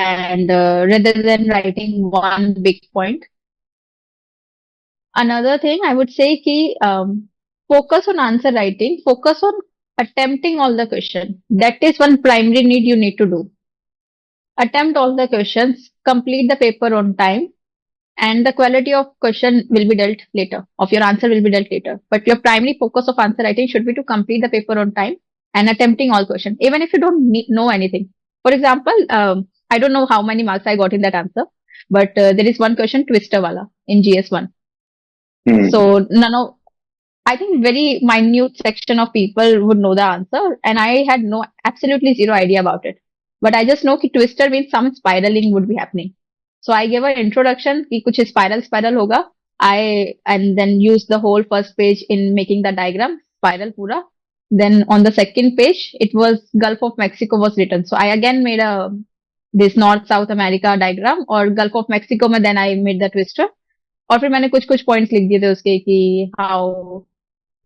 and rather than writing one big point. Another thing I would say ki focus on answer writing, focus on attempting all the question. That is one primary need you need to do. Attempt all the questions, complete the paper on time, and the quality of question will be dealt later, of your answer will be dealt later. But your primary focus of answer writing should be to complete the paper on time and attempting all questions, even if you don't know anything. For example, I don't know how many marks I got in that answer, but there is one question twister wala in GS1. So none of, I think very minute section of people would know the answer, and I had no absolutely zero idea about it. But I just know कि twister means some spiraling would be happening. So I gave an introduction कि कुछ spiral होगा. I and then use the whole first page in making the diagram spiral पूरा. Then on the second page, it was Gulf of Mexico was written. So I again made a this North South America diagram और Gulf of Mexico में then I made the twister. और फिर मैंने कुछ कुछ points लिख दिए थे उसके कि हाउ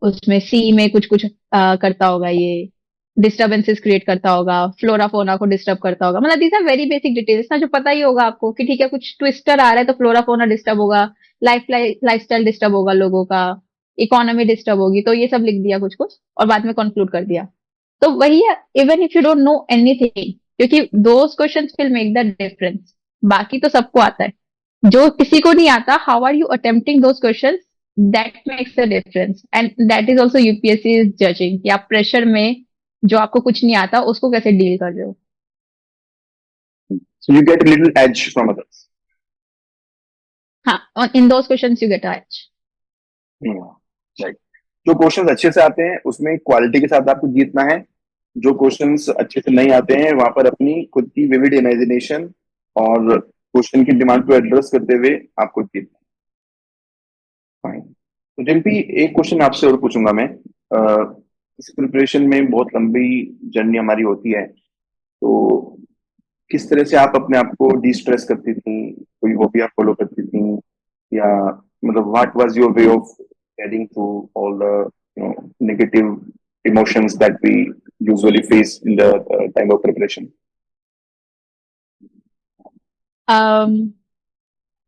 उसमें सी में कुछ कुछ करता होगा, ये डिस्टरबेंसेस क्रिएट करता होगा, फ्लोरा फोना को डिस्टर्ब करता होगा. मतलब these are very basic details ना, जो पता ही होगा आपको कि ठीक है कुछ ट्विस्टर आ रहा है तो फ्लोरा फोना डिस्टर्ब होगा, लाइफस्टाइल डिस्टर्ब होगा लोगों का, इकोनॉमी डिस्टर्ब होगी. तो ये सब लिख दिया कुछ कुछ और बाद में कंक्लूड कर दिया. तो वही है, even if you don't know anything, क्योंकि those questions will make the difference. बाकी तो सबको आता है, जो किसी को नहीं आता, how are you attempting those questions, that makes a difference. And that is also UPSC is judging कि आप प्रेशर में जो आपको कुछ नहीं आता उसको कैसे डील कर रहे हो. So you get a little edge from others. हाँ, in those questions you get a edge. Right. जो क्वेश्चंस अच्छे से आते हैं उसमें क्वालिटी के साथ आपको जीतना है, जो क्वेश्चंस अच्छे से नहीं आते हैं वहां पर अपनी खुद की विविड इमेजिनेशन और क्वेश्चन की डिमांड को एड्रेस करते हुए आपको जीतना है। फाइन। तो डिम्पी, एक क्वेश्चन आपसे और पूछूंगा मैं। इस प्रिपरेशन में बहुत लंबी जर्नी हमारी होती है, तो किस तरह से आप अपने आप को डी स्ट्रेस करती थी, कोई हॉबी आप फॉलो करती थी, या मतलब what was your way of getting through all the negative emotions that we usually face in the time of preparation?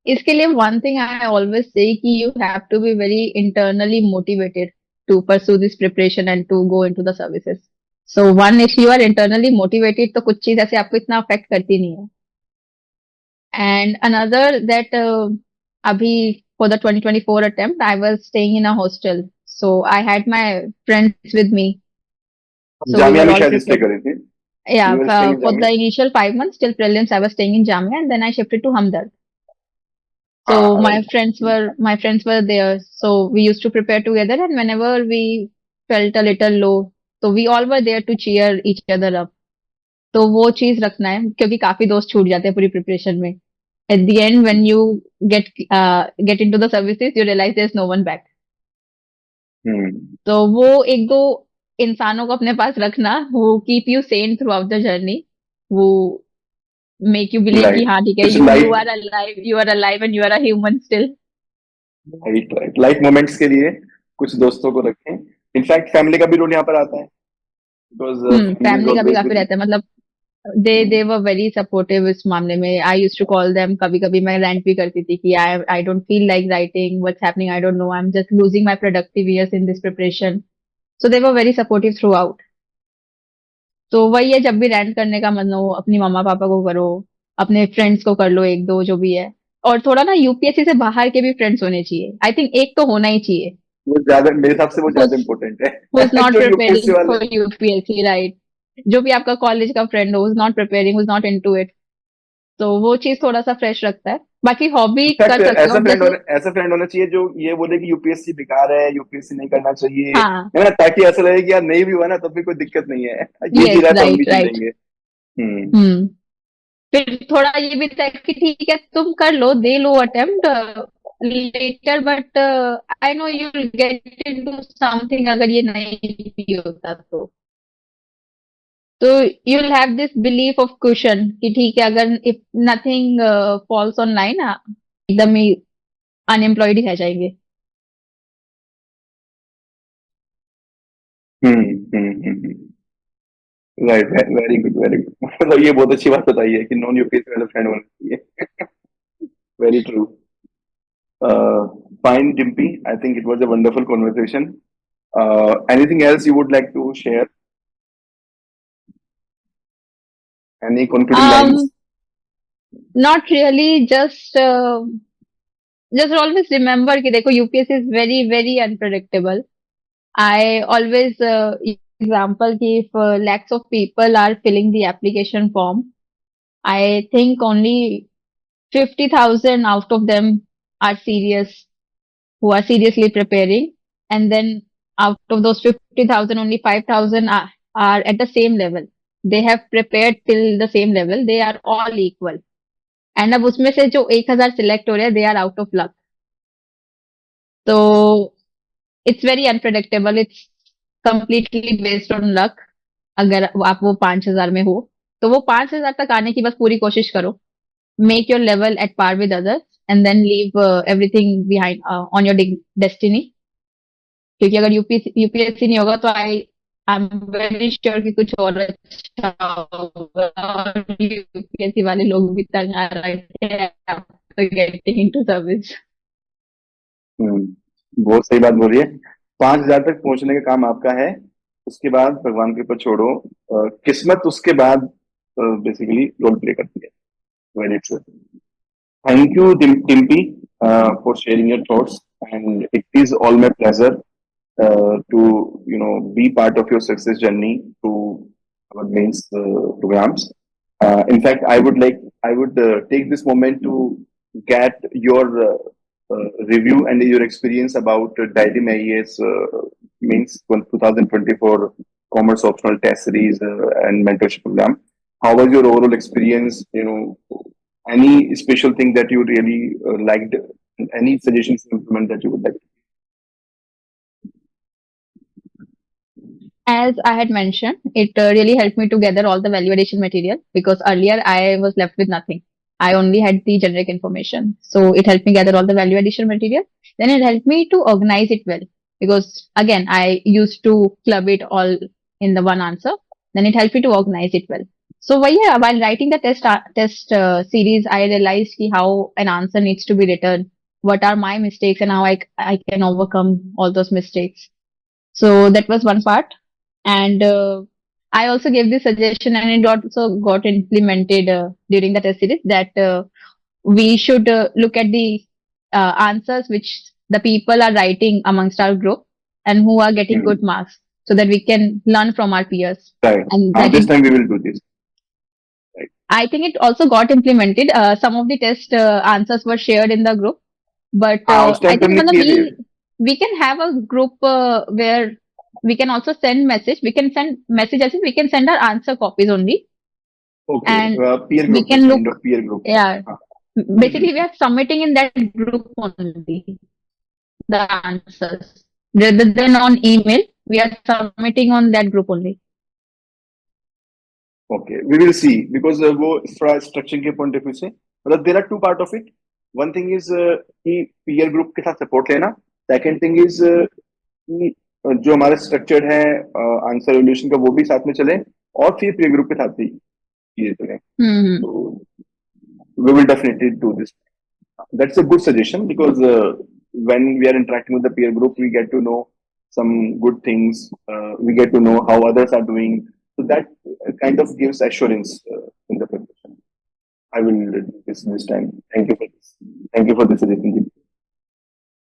इसके लिए one thing I always say कि you have to be very internally motivated to pursue this preparation and to go into the services. So one, if you are internally motivated तो कुछ चीज ऐसे आपको इतना affect करती नहीं है. And another that अभी for the 2024 attempt I was staying in a hostel, so I had my friends with me. So we Jamia were में all शायद स्टे prepared. करे थे? Yeah, You were staying in for the Jamia? initial 5 months till prelims I was staying in Jamia and then I shifted to Hamdard. So right. my friends were there. So we used to prepare together, and whenever we felt a little low, so we all were there to cheer each other up. तो वो चीज रखना है क्योंकि काफी दोस्त छूट जाते हैं पूरी प्रिपरेशन में. At the end, when you get into the services, you realize there's no one back. तो वो एक दो इंसानों को अपने पास रखना, वो keep you sane throughout the journey. वो make you believe कि Right. हाँ ठीक है, It's you life. you are alive and you are a human still. Right right. Life moments के लिए कुछ दोस्तों को रखें। इनफैक्ट फैमिली का भी रोल यहाँ पर आता है, बिकॉज फैमिली का भी काफी रहता है, मतलब they were very supportive इस मामले में. I used to call them, कभी कभी मैं rant भी करती थी कि I don't feel like writing, what's happening I don't know, I'm just losing my productive years in this preparation. So they were very supportive throughout. तो वही है, जब भी rant करने का मन हो अपनी मम्मा पापा को करो, अपने फ्रेंड्स को कर लो एक दो जो भी है. और थोड़ा ना यूपीएससी से बाहर के भी फ्रेंड्स होने चाहिए. आई थिंक एक तो होना ही चाहिए वो ज्यादा, मेरे हिसाब से वो ज्यादा who's इम्पोर्टेंट who's है। not जो यूपीएससी preparing वाले। for UPSC, right. जो भी आपका कॉलेज का फ्रेंड हो, who's not preparing, who's not into it. तो वो चीज थोड़ा सा फ्रेश रखता है. बाकी हॉबी इनफैक्ट कर सकते हो आप, जैसे ऐसा फ्रेंड होना चाहिए जो ये बोले कि यूपीएससी बेकार है, यूपीएससी नहीं करना चाहिए, हाँ, है ना, ताकि ऐसा लगे कि यार नहीं भी हुआ ना तब भी कोई दिक्कत नहीं है, ये जी यस, रहा है तो हम भी राइट जी राइट. लेंगे। हम्म. फिर थोड़ा ये भी था कि ठीक है तुम कर लो, दे लो attempt later, but I know you will get into something अगर ये नहीं भी होता तो you will have this belief of question कि ठीक है, अगर if nothing falls on line एकदम ही अनएम्प्लॉयड ही रह जाएंगे. Right, very good very good. मतलब ये बहुत अच्छी बात बताई है कि नॉन यूपीएससी वाला फ्रेंड होना चाहिए। Very true. Fine, Dimpy. I think it was a wonderful conversation. Anything else you would like to share? Any concluding lines? Not really, just always remember कि देखो UPSC is very very unpredictable. I always example कि if lakhs of people are filling the application form, I think only 50,000 out of them are serious, who are seriously preparing, and then out of those 50,000, only 5,000 are at the same level. They have prepared till the same level. They are all equal. And अब उसमें से जो 1,000 select हो रहे हैं, they are out of luck. तो it's very unpredictable. It's completely based on luck. अगर आप वो 5,000 में हो तो वो 5,000 तक आने की बस पूरी कोशिश करो. Make your level at par with others and then leave everything behind on your destiny. क्योंकि अगर यूपीएससी नहीं होगा तो आई एम वेरी श्योर कि कुछ और अच्छा होगा. और यूपीएससी वाले लोग भी तंग आ रहे हैं आफ्टर गेटिंग इनटू सर्विस. बहुत सही बात बोली है। 5,000 तक पहुंचने का काम आपका है, उसके बाद भगवान के ऊपर छोड़ो, किस्मत उसके बाद बेसिकली रोल प्ले करती है। Very true. Thank you Dimpy for sharing your thoughts, and it is all my pleasure to be part of your success journey through our mains programs. In fact, I would like I would take this moment to get your review and your experience about Diadem IAS means 2024 Commerce Optional Test Series and Mentorship Program. How was your overall experience? Any special thing that you really liked? Any suggestions to implement that you would like? As I had mentioned, it really helped me to gather all the value addition material because earlier I was left with nothing. I only had the generic information. So it helped me gather all the value addition material. Then it helped me to organize it well because again, I used to club it all in the one answer. Then it helped me to organize it well. So while writing the test series, I realized how an answer needs to be written, what are my mistakes and how I can overcome all those mistakes. So that was one part. And I also gave this suggestion, and it also got implemented during the test series that we should look at the answers which the people are writing amongst our group and who are getting good marks, so that we can learn from our peers. Right. And This time we will do this. Right. I think it also got implemented. Some of the test answers were shared in the group, but I think we can have a group where we can also send message. We can send messages. We can send our answer copies only. Okay. And peer group. We can look. Peer group. Yeah. Basically, we are submitting in that group only the answers rather than on email. We are submitting on that group only. Okay, we will see because वो structuring के point of view से मतलब there are two part of it. One thing is कि peer group के साथ support लेना. Second thing is कि जो हमारा structured है answer evaluation का वो भी साथ में चले और फिर peer group के साथ भी चीजें चलें. So we will definitely do this. That's a good suggestion because when we are interacting with the peer group, we get to know some good things. We get to know how others are doing. So that kind of gives assurance in the preparation. I will do this time. Thank you for this. Thank you for this suggestion.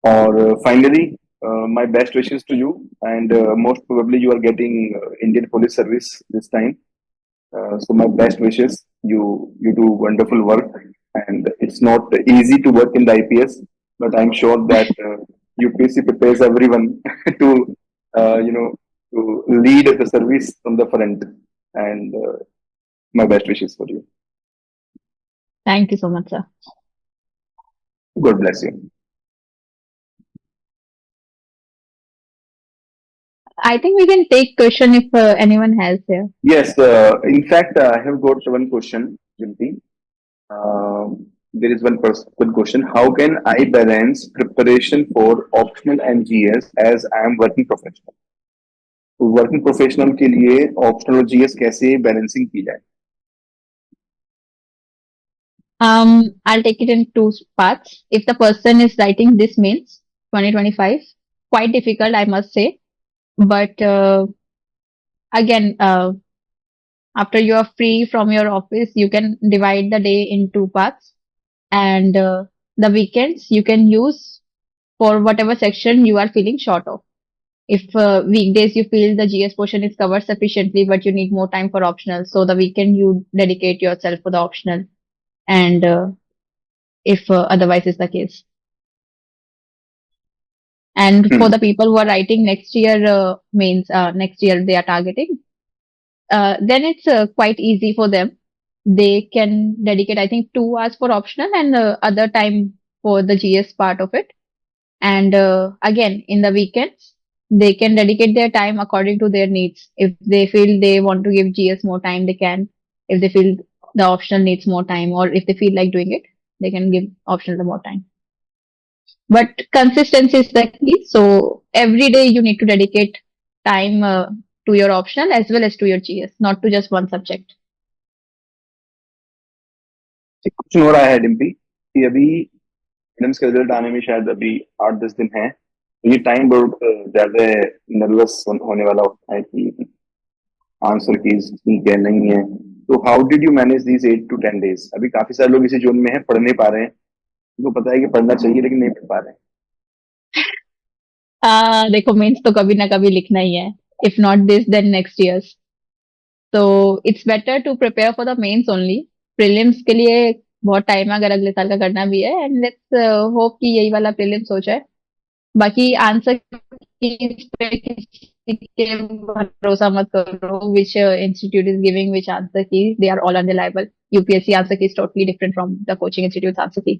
Or finally, my best wishes to you, and most probably you are getting Indian Police Service this time. So my best wishes. You do wonderful work, and it's not easy to work in the IPS, but I'm sure that UPSC prepares everyone to to lead the service from the front. And my best wishes for you. Thank you so much, sir. God bless you. I think we can take question if anyone has here. Yes, in fact, I have got one question, Jimpi. There is one question. How can I balance preparation for optional and GS as I am working professional? Working professional के लिए optional और GS कैसे balancing की जाए? I'll take it in two parts. If the person is writing this mains 2025, quite difficult, I must say. But again, after you are free from your office, you can divide the day in two parts, and the weekends you can use for whatever section you are feeling short of. If weekdays you feel the GS portion is covered sufficiently, but you need more time for optional, so the weekend you dedicate yourself for the optional, and if otherwise is the case. And for the people who are writing next year next year they are targeting, then it's quite easy for them. They can dedicate, I think, 2 hours for optional and other time for the GS part of it. And again, in the weekends, they can dedicate their time according to their needs. If they feel they want to give GS more time, they can. If they feel the optional needs more time, or if they feel like doing it, they can give optional the more time. But consistency is the key. So every day you need to dedicate time to your optional as well as to your GS, not to just one subject. Question हो रहा है डिम्पी कि अभी prelims का result आने में शायद अभी 8-10 दिन है, तो ये टाइम बहुत ज्यादा नर्वस होने वाला होता है कि आंसर कीज ठीक है नहीं है. तो how did you manage these 8 to 10 days? अभी काफी सारे लोग इसी जोन में हैं, पढ़ नहीं पा रहे हैं. उनको पता है कि पढ़ना चाहिए लेकिन नहीं पढ़ पा रहे हैं. देखो, मेंस तो कभी ना कभी लिखना ही है. If not this, then next year's. So it's better to prepare for the mains only. Prelims के लिए बहुत टाइम है, अगर अगले साल का करना भी है, एंड लेट्स होप कि यही वाला प्रीलिम्स हो जाए। बाकी आंसर की पे किसी के भरोसा मत करो, which institute is giving which answer key, they are all unreliable. UPSC answer key is totally different from the coaching institute's answer key.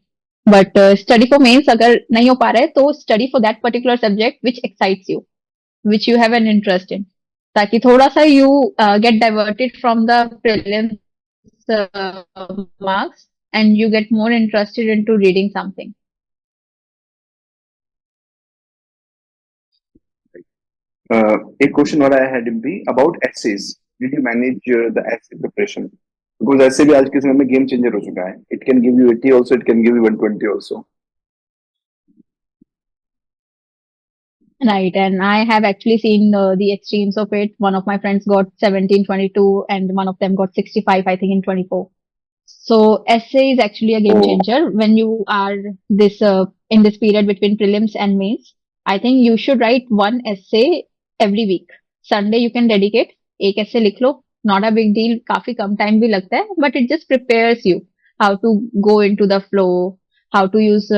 But study for mains अगर नहीं हो पा रहा है तो study for that particular subject which excites you, which you have an interest in, ताकि थोड़ा सा you get diverted from the prelims marks and you get more interested into reading something. एक क्वेश्चन और आया है Dimpy about essays. Did you manage the essay preparation? Because ऐसे भी आज के समय में गेम चेंजर हो चुका है. It can give you 80 also, it can give you 120 also. Right, and I have actually seen the extremes of it. One of my friends got 17, 22, and one of them got 65, I think, in 24. So essay is actually a game Oh. changer when you are this in this period between prelims and mains. I think you should write one essay every week. Sunday you can dedicate एक essay लिख लो, not a big deal. काफी कम time भी लगता है, but it just prepares you how to go into the flow, how to use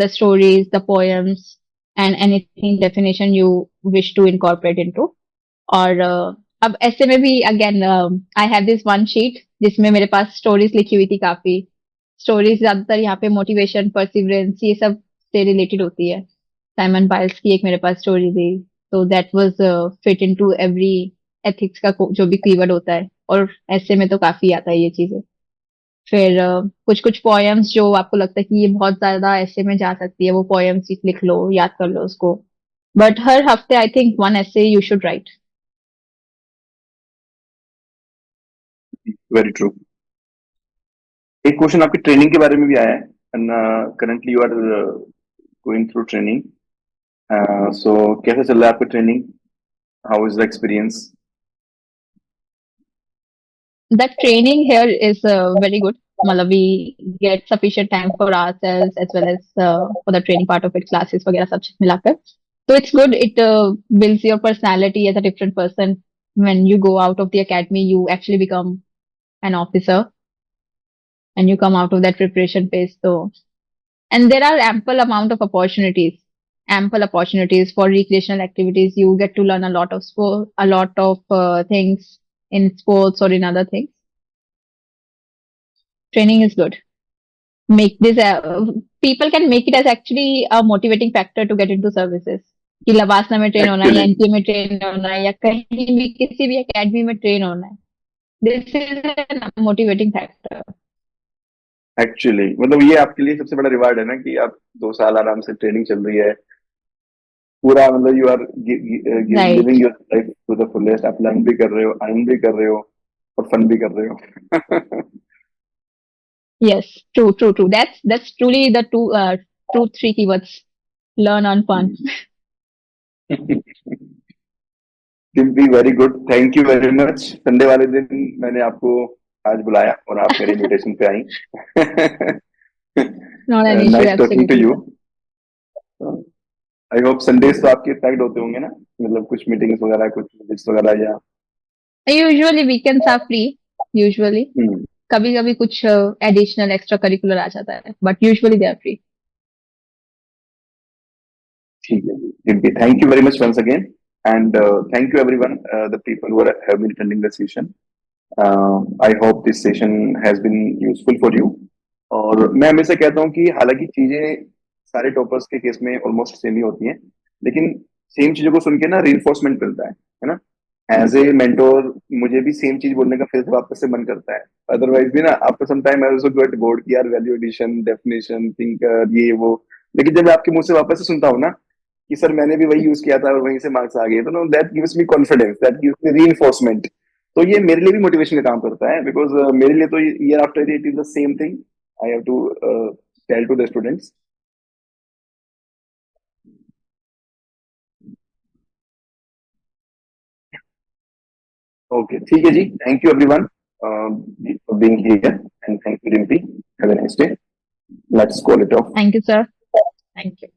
the stories, the poems, and anything definition you wish to incorporate into. और अब ऐसे में भी again I have this one sheet जिसमें मेरे पास stories लिखी हुई थी काफी. स्टोरीज ज्यादातर यहाँ पे मोटिवेशन, परसिवरेंस, ये सब से रिलेटेड होती है. साइमन बाइल्स की एक मेरे पास स्टोरी थी, तो that was fit into every ethics का जो भी कीवर्ड होता है, और ऐसे में तो काफी आता है ये चीजें. फिर कुछ कुछ पोएम्स जो आपको लगता है कि ये बहुत ज्यादा ऐसे में जा सकती है, वो पोएम्स लिख लो, याद कर लो उसको. बट हर हफ्ते आई थिंक वन ऐसे you should write. Very true. एक क्वेश्चन आपकी ट्रेनिंग के बारे में भी आया है. And currently you are going through training. So कैसा चल रहा है आपका training? How is the experience? The training here is very good. मतलब we get sufficient time for ourselves as well as for the training part of it, classes वगैरह सब मिलाकर. So it's good. It builds your personality as a different person. When you go out of the academy, you actually become an officer and you come out of that preparation phase. So, and there are ample opportunities for recreational activities. You get to learn a lot of sport, a lot of things in sports or in other things. Training is good. Make this people can make it as actually a motivating factor to get into services. कि लबासना में train होना है, या Actually. NTA में train होना है, या कहीं भी किसी भी एकेडमी में ट्रेन होना है. This is a motivating factor. Actually मतलब ये आपके लिए सबसे बड़ा रिवार्ड है ना कि आप 2 साल आराम से ट्रेनिंग चल रही है पूरा. मतलब you are Right. Living your life to the fullest. आप लर्न भी कर रहे हो, अर्न भी कर रहे हो, और फन भी कर रहे हो. Yes, true. That's truly the two three keywords. Learn on fun. Simply very good. Thank you very much. Sunday वाले दिन मैंने आपको आज बुलाया और आप मेरे इनविटेशन पे आई. Not an issue, nice talking to absolutely. You. I hope Sundays तो आपके पैक्ड होते होंगे ना, मतलब कुछ मीटिंग्स वगैरह, कुछ विजिट्स वगैरह, या Usually weekends are free. Usually. हम्म, कभी कभी कुछ एडिशनल एक्स्ट्रा करिकुलर आ जाता है, but usually they are free. ठीक है जी. Thank you very much once again, and thank you everyone, the people who have been attending the session. I hope this session has been useful for you. और मैं हमेशा कहता हूँ कि हालांकि चीजें सारे टॉपर्स के केस में ऑलमोस्ट सेम ही होती हैं, लेकिन सेम चीजों को सुन के ना रिइंफोर्समेंट मिलता है ना. एज ए मेंटोर मुझे भी सेम चीज बोलने का फिर से वापस से मन करता है. अदरवाइज भी ना after some time I also get bored कि यार वैल्यू एडिशन, डेफिनेशन, थिंकर, ये वो. लेकिन जब मैं आपके मुंह से वापस से सुनता हूँ ना कि सर मैंने भी वही यूज किया था और वहीं से मार्क्स आ गए, तो know that gives me confidence, that gives me reinforcement. तो ये मेरे लिए भी मोटिवेशन का काम करता है, बिकॉज मेरे लिए तो year after year it is the same thing I have to tell to the students. Okay, ठीक है जी. Thank you everyone for being here, and thank you Rimpi. Have a nice day. Let's call it off. Thank you, sir. Thank you.